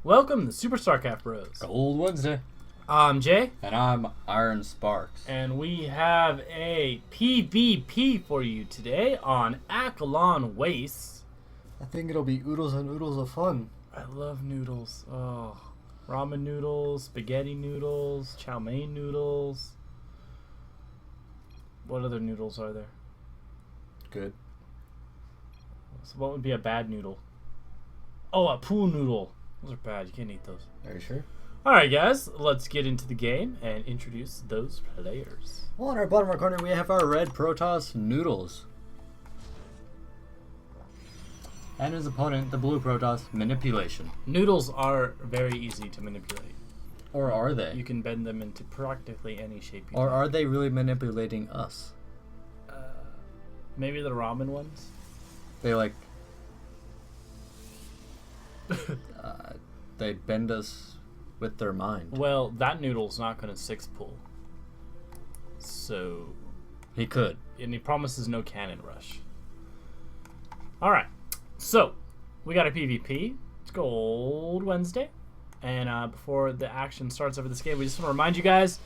Welcome to SuperStarcraftBros. Old Wednesday. I'm Jay. And I'm Iron Sparks. And we have a PvP for you today on Akilon Wastes. I think it'll be oodles and oodles of fun. I love noodles. Oh, ramen noodles, spaghetti noodles, chow mein noodles. What other noodles are there? Good. So what would be a bad noodle? Oh, a pool noodle. Those are bad. You can't eat those. Are you sure? Alright guys, let's get into the game and introduce those players. Well, in our bottom right corner, we have our red Protoss, Noodles. And his opponent, the blue Protoss, Manipulation. Noodles are very easy to manipulate. Or are they? You can bend them into practically any shape you Or want. are they really manipulating us? Maybe the ramen ones? They like... they bend us with their mind. Well, that noodle's not going to 6-pull. So... He could. And he promises no cannon rush. Alright. So, we got a PvP. It's Gold Wednesday. And before the action starts over this game, we just want to remind you guys,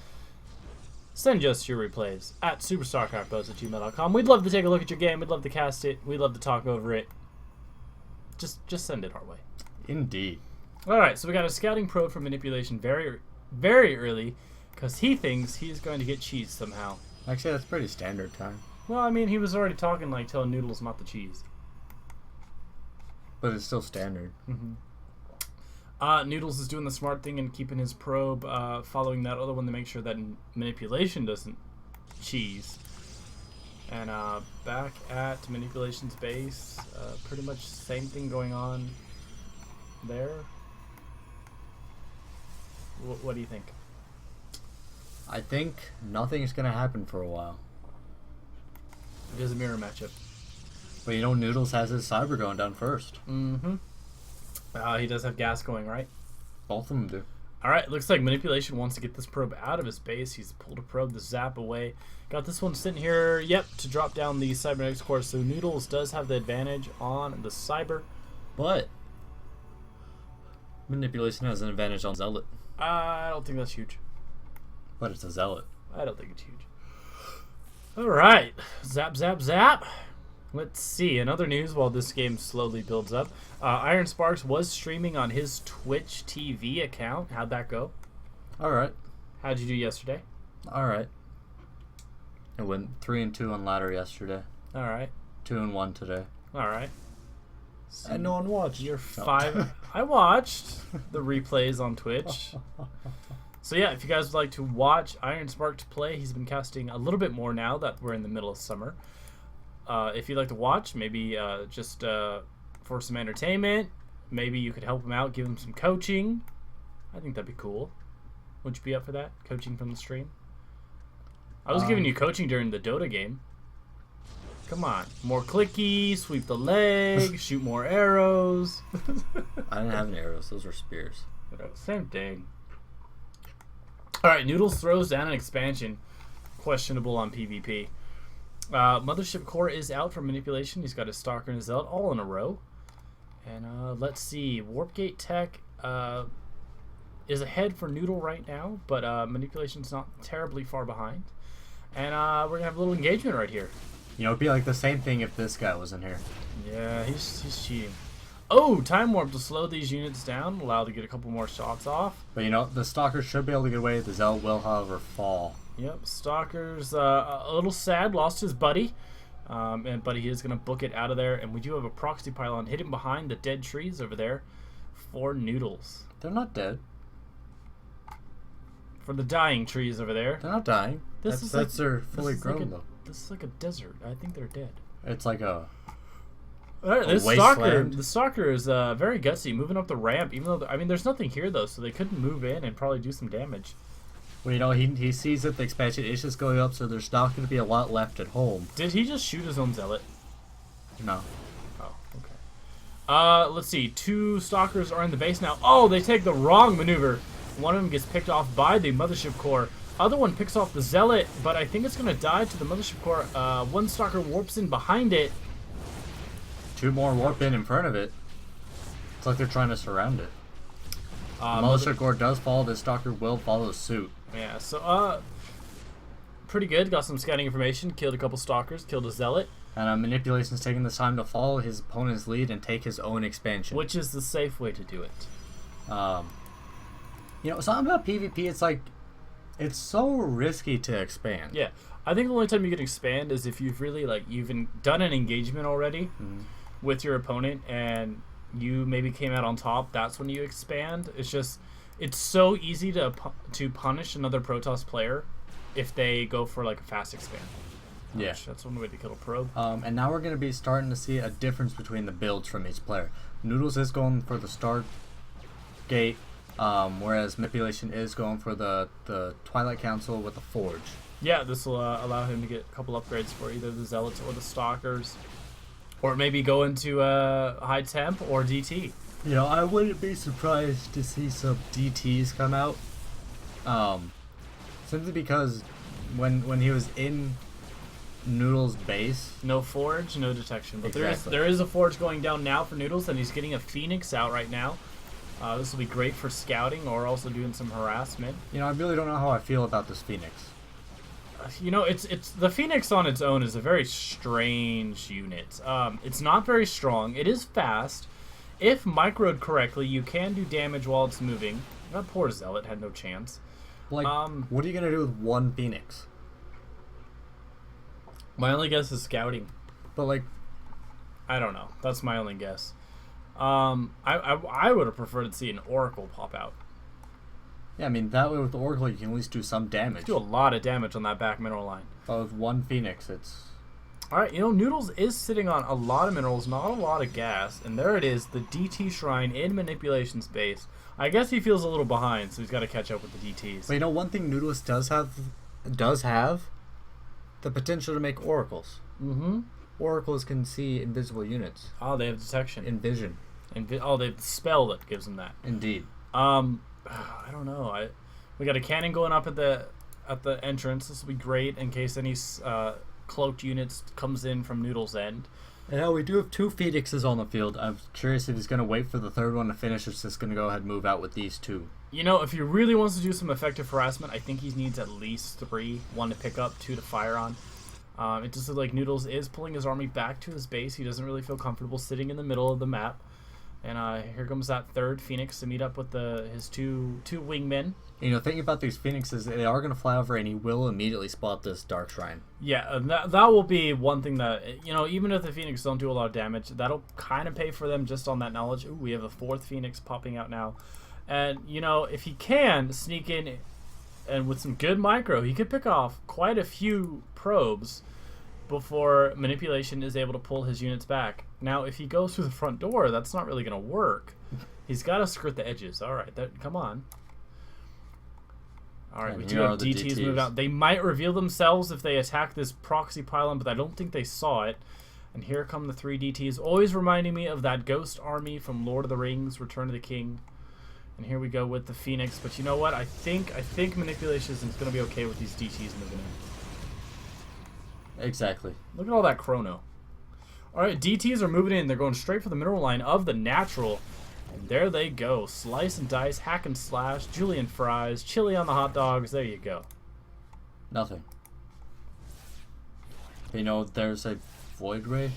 send us your replays at SuperStarcraftBros@gmail.com. We'd love to take a look at your game. We'd love to cast it. We'd love to talk over it. Just send it our way. Indeed. Alright, so we got a scouting probe for manipulation very, very early because he thinks he's going to get cheese somehow. Actually, that's pretty standard time. Well, I mean, he was already talking like telling Noodles not the cheese. But it's still standard. Noodles is doing the smart thing and keeping his probe following that other one to make sure that manipulation doesn't cheese. And back at manipulation's base, pretty much same thing going on there. What do you think? I think nothing's going to happen for a while. It is a mirror matchup. But you know, Noodles has his cyber going down first. He does have gas going, right? Both of them do. Alright, looks like manipulation wants to get this probe out of his base. He's pulled a probe to zap away. Got this one sitting here, yep, to drop down the cybernetics core. So Noodles does have the advantage on the cyber. But Manipulation has an advantage on Zealot. I don't think that's huge. But it's a Zealot. I don't think it's huge. Alright, zap, zap, zap. Let's see, in other news while this game slowly builds up. Iron Sparks was streaming on his Twitch TV account. How'd that go? Alright. How'd you do yesterday? Alright. I went 3-2 on ladder yesterday. Alright. 2-1 today. Alright. And no one watched. You're 5. I watched the replays on Twitch. So yeah, if you guys would like to watch Iron Sparks play, he's been casting a little bit more now that we're in the middle of summer. If you'd like to watch, maybe just for some entertainment, maybe you could help him out, give him some coaching. I think that'd be cool. Would you be up for that? Coaching from the stream? I was giving you coaching during the Dota game. Come on. More clicky, sweep the leg, shoot more arrows. I didn't have any arrows. Those were spears. Same thing. Alright, Noodles throws down an expansion. Questionable on PvP. Mothership Core is out for manipulation. He's got his Stalker and his Zealot all in a row. And let's see. Warpgate Tech is ahead for Noodle right now, but manipulation's not terribly far behind. And we're going to have a little engagement right here. You know, it'd be like the same thing if this guy was in here. Yeah, he's cheating. Oh, Time Warp to slow these units down, allow to get a couple more shots off. But you know, the Stalker should be able to get away. The Zealot will, however, fall. Yep, Stalker's a little sad, lost his buddy. But he is going to book it out of there. And we do have a proxy pylon hidden behind the dead trees over there for Noodles. They're not dead. For the dying trees over there. They're not dying. That's they're fully grown, though. This is like a desert. I think they're dead. It's like a This wasteland. the Stalker is very gutsy, moving up the ramp. Even though, I mean, there's nothing here, though, so they couldn't move in and probably do some damage. Well, you know, he sees that the expansion is just going up, so there's not going to be a lot left at home. Did he just shoot his own Zealot? No. Oh, okay. Let's see. 2 Stalkers are in the base now. Oh, they take the wrong maneuver. One of them gets picked off by the Mothership Core. Other one picks off the Zealot, but I think it's going to die to the Mothership Core. One Stalker warps in behind it. 2 more warp in front of it. It's like they're trying to surround it. Militia Gore does follow, this Stalker will follow suit. Yeah, so, pretty good. Got some scouting information. Killed a couple stalkers. Killed a zealot. And Manipulation's taking this time to follow his opponent's lead and take his own expansion. Which is the safe way to do it. You know, something about PvP, it's like, it's so risky to expand. Yeah. I think the only time you can expand is if you've really, like, done an engagement already with your opponent and you maybe came out on top. That's when you expand. It's just, it's so easy to punish another Protoss player if they go for, like, a fast expand. Yeah. That's one way to kill a probe. And now we're going to be starting to see a difference between the builds from each player. Noodles is going for the Stargate, whereas Manipulation is going for the Twilight Council with the Forge. Yeah, this will allow him to get a couple upgrades for either the Zealots or the Stalkers. Or maybe go into High Temp or DT. You know, I wouldn't be surprised to see some DTs come out. Simply because when he was in Noodles' base, no Forge, no detection. But exactly. there is a Forge going down now for Noodles, and he's getting a Phoenix out right now. This will be great for scouting or also doing some harassment. You know, I really don't know how I feel about this Phoenix. You know, it's the Phoenix on its own is a very strange unit. It's not very strong. It is fast. If microed correctly, you can do damage while it's moving. That poor Zealot had no chance. Like, what are you gonna do with one Phoenix? My only guess is scouting. But like, I don't know. That's my only guess. I would have preferred to see an Oracle pop out. yeah, I mean that way with the Oracle you can at least do some damage. Do a lot of damage on that back mineral line. But with one Phoenix, it's... Alright, you know, Noodles is sitting on a lot of minerals, not a lot of gas, and there it is, the DT Shrine in Manipulation Space. I guess he feels a little behind, so he's got to catch up with the DTs. But you know, one thing Noodles does have the potential to make oracles. Mm-hmm. Oracles can see invisible units. Oh, they have detection. Envision. They have the spell that gives them that. Indeed. I don't know. We got a cannon going up at the entrance. This will be great in case any cloaked units comes in from Noodles' end. And now we do have two Phoenixes on the field. I'm curious if he's going to wait for the third one to finish or is just going to go ahead and move out with these two. You know, if he really wants to do some effective harassment, I think he needs at least 3. 1 to pick up, 2 to fire on. It just looks like Noodles is pulling his army back to his base. He doesn't really feel comfortable sitting in the middle of the map. And here comes that third Phoenix to meet up with his two wingmen. You know, thinking about these Phoenixes, they are going to fly over and he will immediately spot this Dark Shrine. Yeah, and that will be one thing that, you know, even if the Phoenix don't do a lot of damage, that'll kind of pay for them just on that knowledge. Ooh, we have a 4th Phoenix popping out now. And, you know, if he can sneak in and with some good micro, he could pick off quite a few probes before Manipulation is able to pull his units back. Now, if he goes through the front door, that's not really going to work. He's got to skirt the edges. All right, come on. All right, we do have DTs moved out. They might reveal themselves if they attack this proxy pylon, but I don't think they saw it. And here come the 3 DTs, always reminding me of that ghost army from Lord of the Rings, Return of the King. And here we go with the Phoenix. But you know what? I think Manipulation is going to be okay with these DTs moving in. Exactly. Look at all that chrono. Alright, DTs are moving in. They're going straight for the mineral line of the natural. And there they go. Slice and dice, hack and slash, julienne fries, chili on the hot dogs. There you go. Nothing. You know, there's a Void Ray.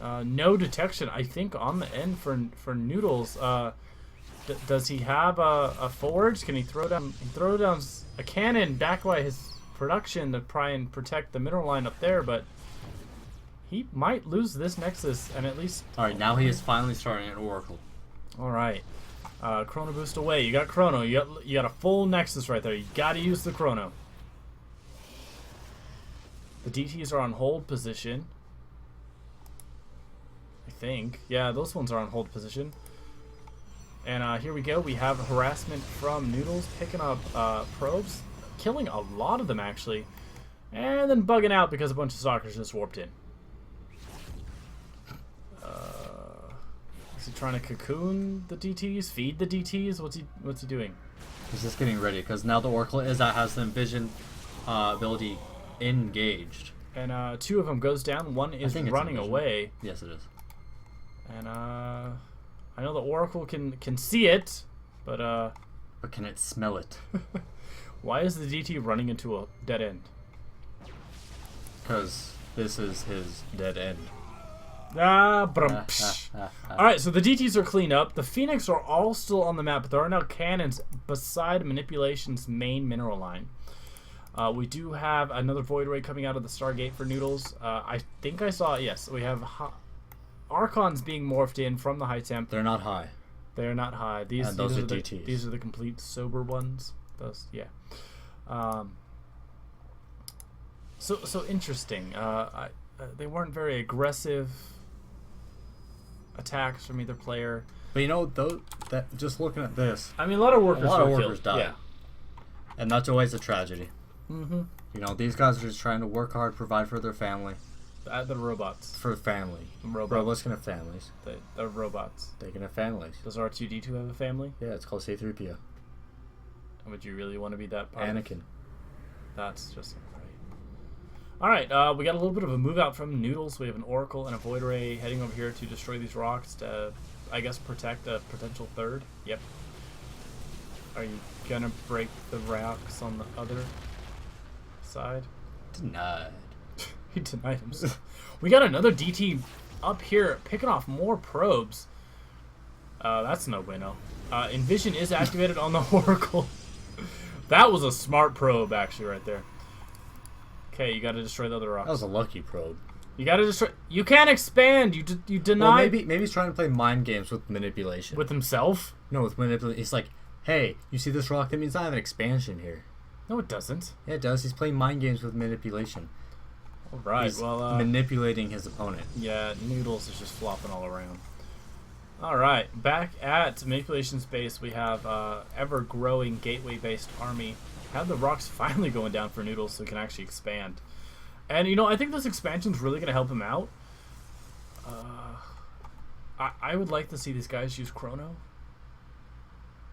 No detection, I think, on the end for Noodles. Does he have a forge? Can he throw down a cannon back by his production to try and protect the mineral line up there? But he might lose this Nexus and at least... Alright, now he is finally starting an Oracle. Alright. Chrono boost away. You got Chrono. You got a full Nexus right there. You got to use the Chrono. The DTs are on hold position. I think. Yeah, those ones are on hold position. And here we go. We have harassment from Noodles picking up probes. Killing a lot of them, actually. And then bugging out because a bunch of stalkers just warped in. Is he trying to cocoon the DTs? Feed the DTs? What's he doing? He's just getting ready because now the Oracle has the Envision ability engaged. And 2 of them goes down. 1 is running away. Yes, it is. And I know the Oracle can see it. But can it smell it? why is the DT running into a dead end? Because this is his dead end. Alright, so the DTs are cleaned up. The Phoenix are all still on the map, but there are now cannons beside Manipulation's main mineral line. We do have another Void Ray coming out of the Stargate for Noodles. I think I saw, yes, we have Archons being morphed in from the high temp. They're not high. They're not high. These those are the, DTs. These are the complete sober ones. Those, yeah. So interesting. They weren't very aggressive attacks from either player. But you know, just looking at this, I mean, a lot of workers workers died. Yeah. And that's always a tragedy. Mm-hmm. You know, these guys are just trying to work hard, provide for their family. The robots. For family. Robots can have families. They're robots. They can have families. Does R2-D2 have a family? Yeah, it's called C-3PO. Would you really want to be that part? Anakin. That's just right. Alright, we got a little bit of a move out from Noodles. We have an Oracle and a Void Ray heading over here to destroy these rocks to, I guess, protect a potential third. Yep. Are you gonna break the rocks on the other side? Denied. He denied himself. We got another DT up here picking off more probes. That's no bueno. Envision is activated on the Oracle. That was a smart probe, actually, right there. Okay, you got to destroy the other rocks. That was a lucky probe. You got to destroy. You can't expand. You deny. Well, maybe he's trying to play mind games with manipulation. With himself? No, with manipulation. He's like, hey, you see this rock? That means I have an expansion here. No, it doesn't. Yeah, it does. He's playing mind games with manipulation. All right. He's well, manipulating his opponent. Yeah, Noodles is just flopping all around. All right, back at Manipulation Space, we have ever-growing gateway-based army. Have the rocks finally going down for Noodles so he can actually expand. And, you know, I think this expansion is really going to help him out. I would like to see these guys use Chrono.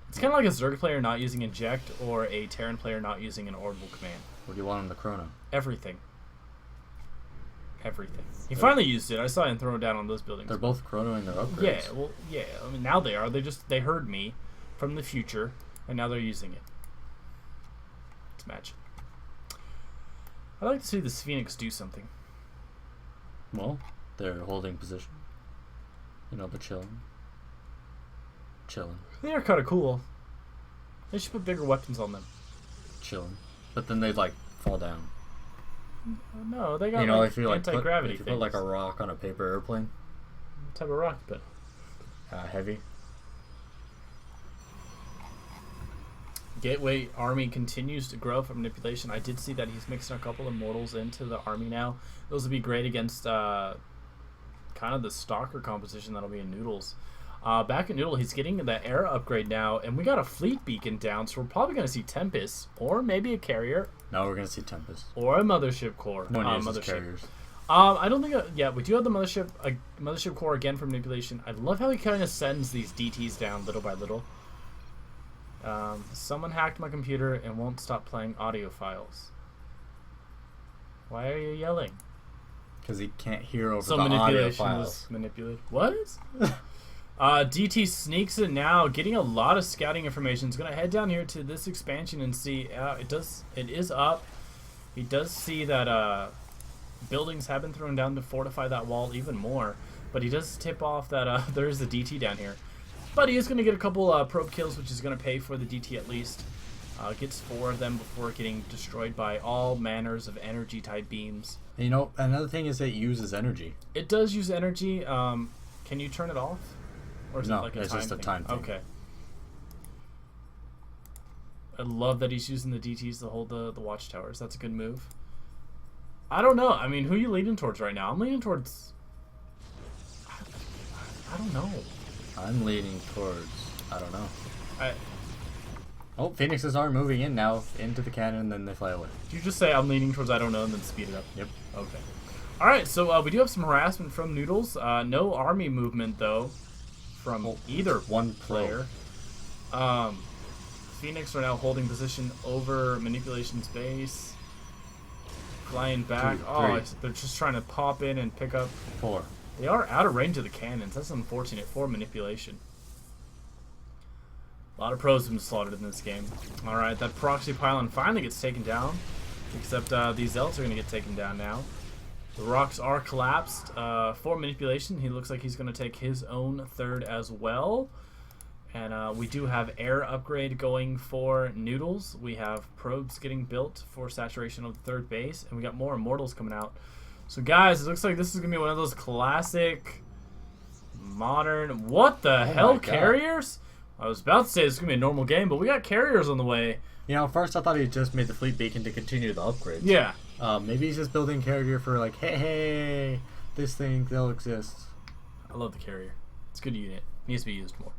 It's kind of like a Zerg player not using Inject or a Terran player not using an Orbital Command. What do you want on the Chrono? Everything. Everything. He finally used it. I saw him throw it down on those buildings. They're both chronoing their upgrades. Yeah, well, yeah. I mean, now they are. They heard me from the future, and now they're using it. It's magic. I'd like to see this Phoenix do something. Well, they're holding position. You know, they're chilling. Chilling. They are kind of cool. They should put bigger weapons on them. Chilling. But then they, like, fall down. No, they got, you know, like, if you, like, anti-gravity if you put, like, a rock on a paper airplane. What type of rock, but heavy. Gateway army continues to grow from manipulation. I did see that he's mixing a couple of mortals into the army now. Those would be great against kind of the stalker composition that'll be in Noodles. Back at Noodle, he's getting the era upgrade now, and we got a fleet beacon down, so we're probably going to see Tempest, or maybe a carrier. No, we're going to see Tempest. Or a mothership core. No one uses carriers. I don't think... yeah, we do have the mothership core again for manipulation. I love how he kind of sends these DTs down little by little. Someone hacked my computer and won't stop playing audio files. Why are you yelling? Because he can't hear over the audio files. Manipulated. What? DT sneaks in now, getting a lot of scouting information. He's going to head down here to this expansion and see. It is up. He does see that buildings have been thrown down to fortify that wall even more. But he does tip off that there is a DT down here. But he is going to get a couple probe kills, which is going to pay for the DT at least. Gets 4 of them before getting destroyed by all manners of energy-type beams. You know, another thing is it uses energy. It does use energy. Can you turn it off? Or is no, it like it's just a time thing. Okay. I love that he's using the DTs to hold the watchtowers. That's a good move. I don't know. I mean, who are you leaning towards right now? I'm leaning towards... I don't know. I'm leaning towards... I don't know. I Oh, Phoenixes are moving in now into the cannon, and then they fly away. Did you just say I'm leaning towards I don't know and then speed it up? Yep. Okay. Alright, so we do have some harassment from Noodles. No army movement, though, from either one player. Phoenix are now holding position over Manipulation's base. Flying back. 2, 3. They're just trying to pop in and pick up. 4. They are out of range of the cannons. That's unfortunate for Manipulation. A lot of pros have been slaughtered in this game. Alright, that proxy pylon finally gets taken down. Except these Zealots are going to get taken down now. The rocks are collapsed. For manipulation, he looks like he's going to take his own third as well. And we do have air upgrade going for Noodles. We have probes getting built for saturation of the third base. And we got more Immortals coming out. So guys, it looks like this is going to be one of those classic, modern... What the hell, carriers? I was about to say this is going to be a normal game, but we got carriers on the way. You know, first I thought he just made the fleet beacon to continue the upgrades. Yeah. Maybe he's just building carrier for like, hey, this thing, they'll exist. I love the carrier. It's a good unit. Needs to be used more.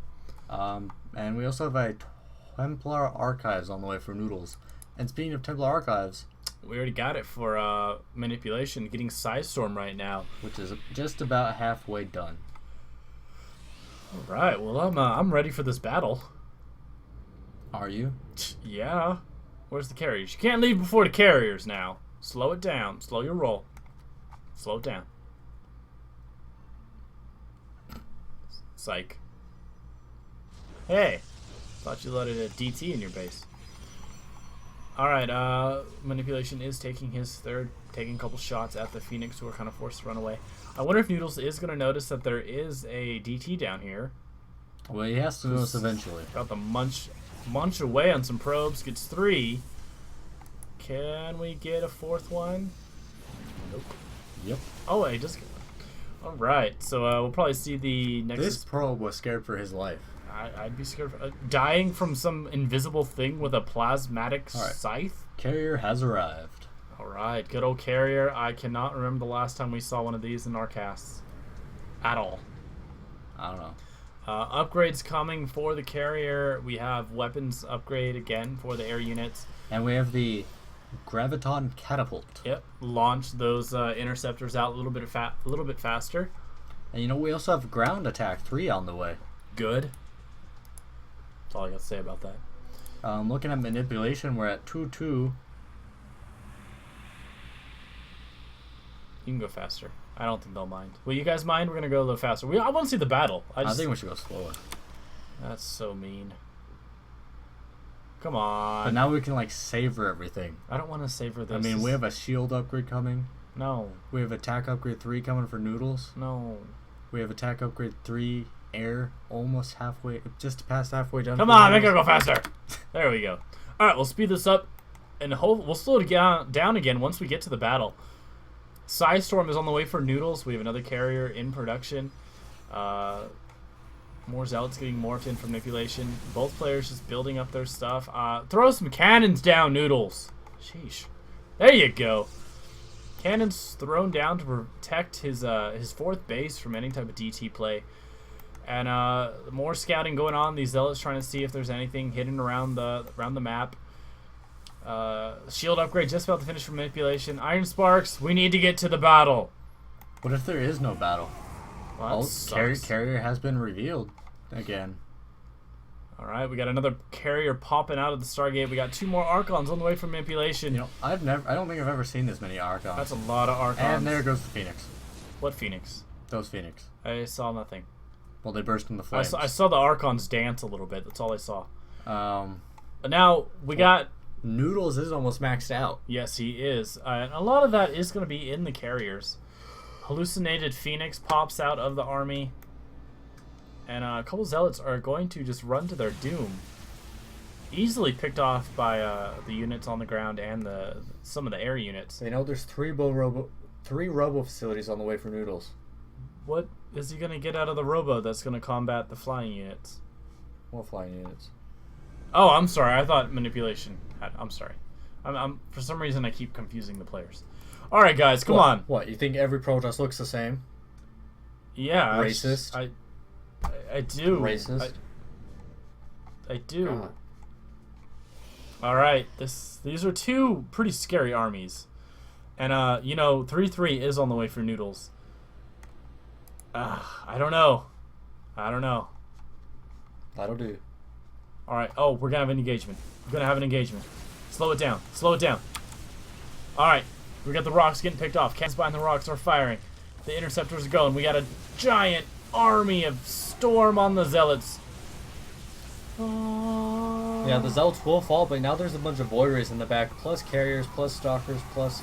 And we also have a Templar Archives on the way for Noodles. And speaking of Templar Archives... We already got it for manipulation, getting Psystorm right now. Which is just about halfway done. Alright, well I'm ready for this battle. Are you? Yeah. Where's the carriers? You can't leave before the carriers now. Slow it down. Slow your roll. Slow it down. Psych. Hey. Thought you loaded a DT in your base. Alright, manipulation is taking his third, taking a couple shots at the Phoenix, who are kind of forced to run away. I wonder if Noodles is going to notice that there is a DT down here. Well, he has to notice eventually. Got the munch away on some probes. Gets 3. Can we get a 4th one? Nope. Yep. Oh, wait, just get one. Alright, so we'll probably see the next... This probe was scared for his life. I'd be scared of dying from some invisible thing with a plasmatic scythe. Carrier has arrived. Alright, good old carrier. I cannot remember the last time we saw one of these in our casts. At all. I don't know. Upgrades coming for the carrier. We have weapons upgrade again for the air units. And we have the Graviton Catapult. Yep, launch those interceptors out a little bit faster. And you know, we also have Ground Attack 3 on the way. Good. That's all I got to say about that. Looking at manipulation, we're at 2-2. You can go faster. I don't think they'll mind. Will you guys mind? We're going to go a little faster. I want to see the battle. I think we should go slower. That's so mean. Come on. But now we can, like, savor everything. I don't want to savor this. I mean, we have a shield upgrade coming. No. We have attack upgrade 3 coming for Noodles. No. We have attack upgrade 3 air, almost halfway, just past halfway done. Come on, make it go faster. There we go. All right, we'll speed this up, and we'll slow it down again once we get to the battle. Psystorm is on the way for Noodles. We have another carrier in production. More Zealots getting morphed in for manipulation. Both players just building up their stuff. Throw some cannons down, Noodles. Sheesh. There you go. Cannons thrown down to protect his 4th base from any type of DT play. And more scouting going on. These Zealots trying to see if there's anything hidden around the map. Shield upgrade just about to finish for manipulation. Iron Sparks, we need to get to the battle. What if there is no battle? Well, carrier has been revealed again. Alright, we got another carrier popping out of the Stargate. We got 2 more Archons on the way for manipulation. You know, I don't think I've ever seen this many Archons. That's a lot of Archons. And there goes the Phoenix. What Phoenix? Those Phoenix. I saw nothing. Well, they burst into flames. I saw the Archons dance a little bit. That's all I saw. But now we got... Noodles is almost maxed out. Yes, he is. And a lot of that is going to be in the carriers. Hallucinated Phoenix pops out of the army. And a couple Zealots are going to just run to their doom. Easily picked off by the units on the ground and some of the air units. They know there's three robo facilities on the way for Noodles. What is he going to get out of the robo that's going to combat the flying units? What flying units? Oh, I'm sorry. I thought manipulation. I'm sorry. I'm for some reason I keep confusing the players. All right, guys, come on. What? You think every protest looks the same? Yeah. Racist. I do. Racist. I do. God. All right. These are 2 pretty scary armies, and you know, 3-3 is on the way for Noodles. I don't know. That'll do. All right. Oh, we're gonna have an engagement. Slow it down. All right. We got the rocks getting picked off. Cannons behind the rocks are firing. The interceptors are going. We got a giant army of storm on the Zealots. Oh. Yeah, the Zealots will fall, but now there's a bunch of Void Rays in the back, plus Carriers, plus Stalkers, plus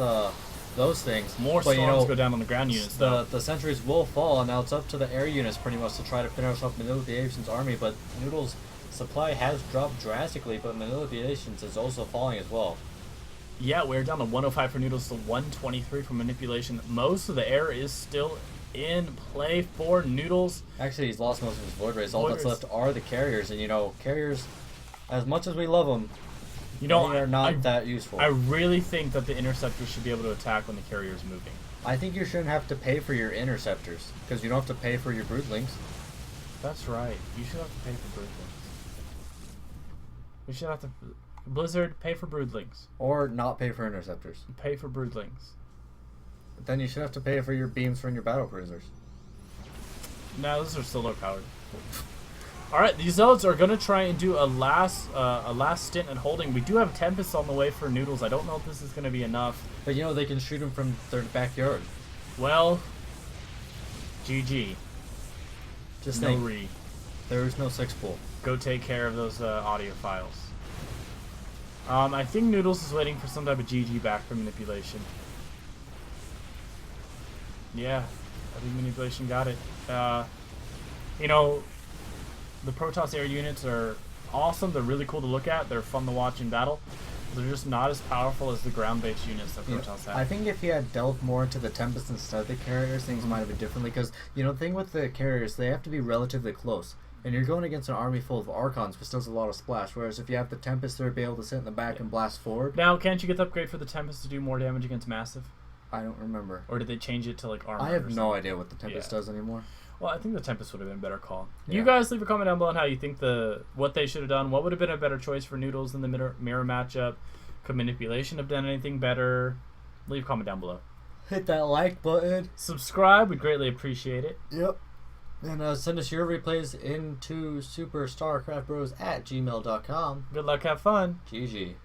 those things. More but, storms go down on the ground units, though. The Sentries will fall, and now it's up to the air units pretty much to try to finish off Manipulation's army, but Noodles' supply has dropped drastically, but Manipulation's is also falling as well. Yeah, we're down to 105 for Noodles to 123 for Manipulation. Most of the air is still in play for Noodles. Actually, he's lost most of his Void Rays. All Void that's Rays. left are the Carriers, and Carriers, as much as we love them, You know, they are not that useful. I really think that the Interceptors should be able to attack when the carrier is moving. I think you shouldn't have to pay for your Interceptors, because you don't have to pay for your Broodlings. That's right. You should have to pay for Broodlings. We should have to... Blizzard, pay for Broodlings. Or not pay for Interceptors. Pay for Broodlings. But then you should have to pay for your beams from your battle cruisers. No, those are still low powered. Alright, these Zealots are going to try and do a last stint at holding. We do have Tempests on the way for Noodles. I don't know if this is going to be enough. But they can shoot them from their backyard. Well, GG. Just No think, re. there is no 6-pool. Go take care of those audio files. I think Noodles is waiting for some type of GG back from Manipulation. Yeah, I think Manipulation got it. The Protoss air units are awesome. They're really cool to look at. They're fun to watch in battle. They're just not as powerful as the ground-based units that Protoss have. I think if he had delved more into the Tempest instead of the Carriers, things might have been differently. Because, the thing with the Carriers, they have to be relatively close. And you're going against an army full of Archons, which does a lot of splash. Whereas if you have the Tempest, they'll be able to sit in the back and blast forward. Now, can't you get the upgrade for the Tempest to do more damage against Massive? I don't remember. Or did they change it to, like, armor? I have no idea what the Tempest does anymore. Well, I think the Tempest would have been a better call. Yeah. You guys leave a comment down below on how you think what they should have done. What would have been a better choice for Noodles in the mirror matchup? Could Manipulation have done anything better? Leave a comment down below. Hit that like button. Subscribe. We'd greatly appreciate it. Yep. And send us your replays into SuperStarcraftBros@gmail.com. Good luck. Have fun. GG.